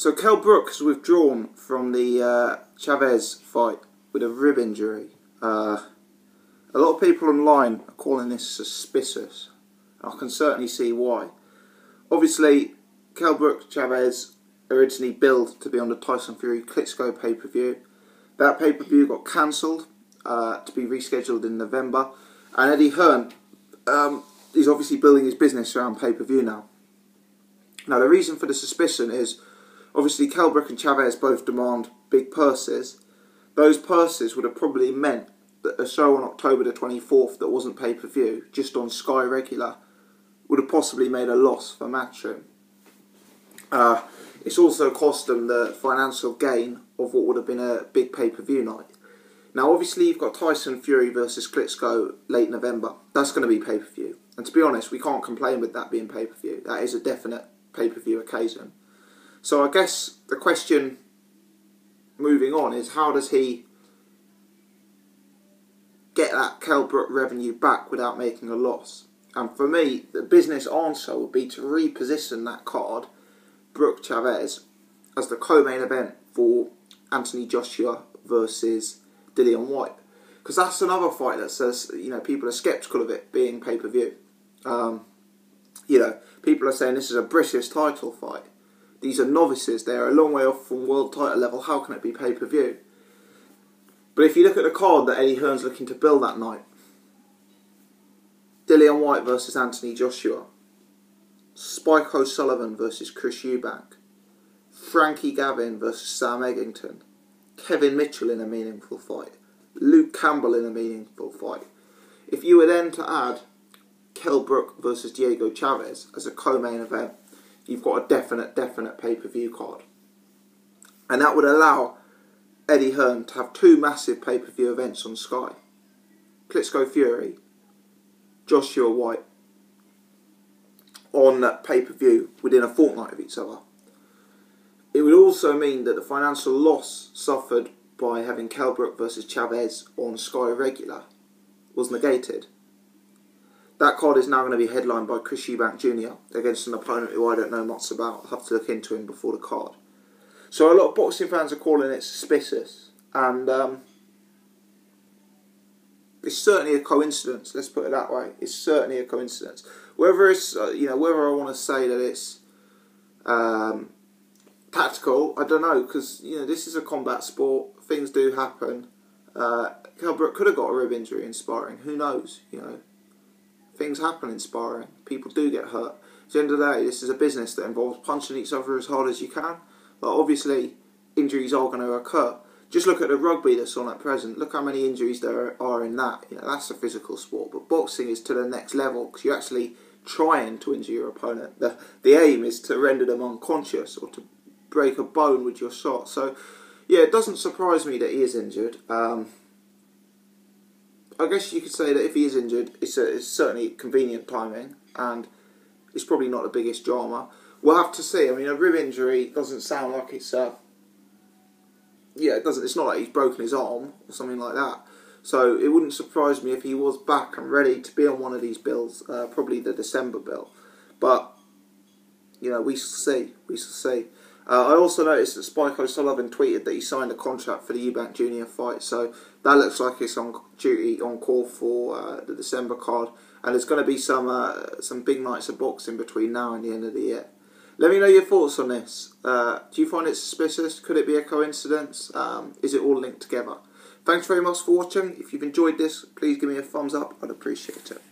So Kell Brook has withdrawn from the Chaves fight with a rib injury. A lot of people online are calling this suspicious. I can certainly see why. Obviously, Kell Brook Chaves originally billed to be on the Tyson Fury Klitschko pay-per-view. That pay-per-view got cancelled to be rescheduled in November. And Eddie Hearn is obviously building his business around pay-per-view now. Now, the reason for the suspicion is, obviously, Kell Brook and Chaves both demand big purses. Those purses would have probably meant that a show on October the 24th that wasn't pay-per-view, just on Sky Regular, would have possibly made a loss for Matchroom. It's also cost them the financial gain of what would have been a big pay-per-view night. Now, obviously, you've got Tyson Fury versus Klitschko late November. That's going to be pay-per-view. And to be honest, we can't complain with that being pay-per-view. That is a definite pay-per-view occasion. So I guess the question moving on is, how does he get that Kell Brook revenue back without making a loss? And for me, the business answer would be to reposition that card, Brook Chaves, as the co-main event for Anthony Joshua versus Dillian Whyte. Because that's another fight that says, people are sceptical of it being pay-per-view. People are saying this is a British title fight. These are novices. They're a long way off from world title level. How can it be pay-per-view? But if you look at the card that Eddie Hearn's looking to build that night, Dillian Whyte versus Anthony Joshua, Spike O'Sullivan versus Chris Eubank, Frankie Gavin versus Sam Eggington, Kevin Mitchell in a meaningful fight, Luke Campbell in a meaningful fight. If you were then to add Kell Brook versus Diego Chaves as a co-main event, you've got a definite pay-per-view card. And that would allow Eddie Hearn to have two massive pay-per-view events on Sky. Klitschko Fury, Joshua Whyte on that pay-per-view within a fortnight of each other. It would also mean that the financial loss suffered by having Kell Brook versus Chaves on Sky Regular was negated. That card is now going to be headlined by Chris Eubank Jr. against an opponent who I don't know much about. I'll have to look into him before the card. So a lot of boxing fans are calling it suspicious, and it's certainly a coincidence. Let's put it that way. It's certainly a coincidence. Whether it's whether I want to say that it's tactical, I don't know, because this is a combat sport. Things do happen. Kell Brook could have got a rib injury in sparring. Who knows? Things happen in sparring. People do get hurt. At the end of the day, this is a business that involves punching each other as hard as you can. But obviously, injuries are going to occur. Just look at the rugby that's on at present. Look how many injuries there are in that. That's a physical sport. But boxing is to the next level, because you're actually trying to injure your opponent. The aim is to render them unconscious or to break a bone with your shot. So, yeah, it doesn't surprise me that he is injured. I guess you could say that if he is injured, it's certainly convenient timing, and it's probably not the biggest drama. We'll have to see. I mean, a rib injury doesn't sound like it's it doesn't. It's not like he's broken his arm or something like that. So it wouldn't surprise me if he was back and ready to be on one of these bills, probably the December bill. But we shall see. We shall see. I also noticed that Spike O'Sullivan tweeted that he signed a contract for the Eubank Jr. fight, so that looks like it's on duty, on call for the December card, and there's going to be some big nights of boxing between now and the end of the year. Let me know your thoughts on this. Do you find it suspicious? Could it be a coincidence? Is it all linked together? Thanks very much for watching. If you've enjoyed this, please give me a thumbs up. I'd appreciate it.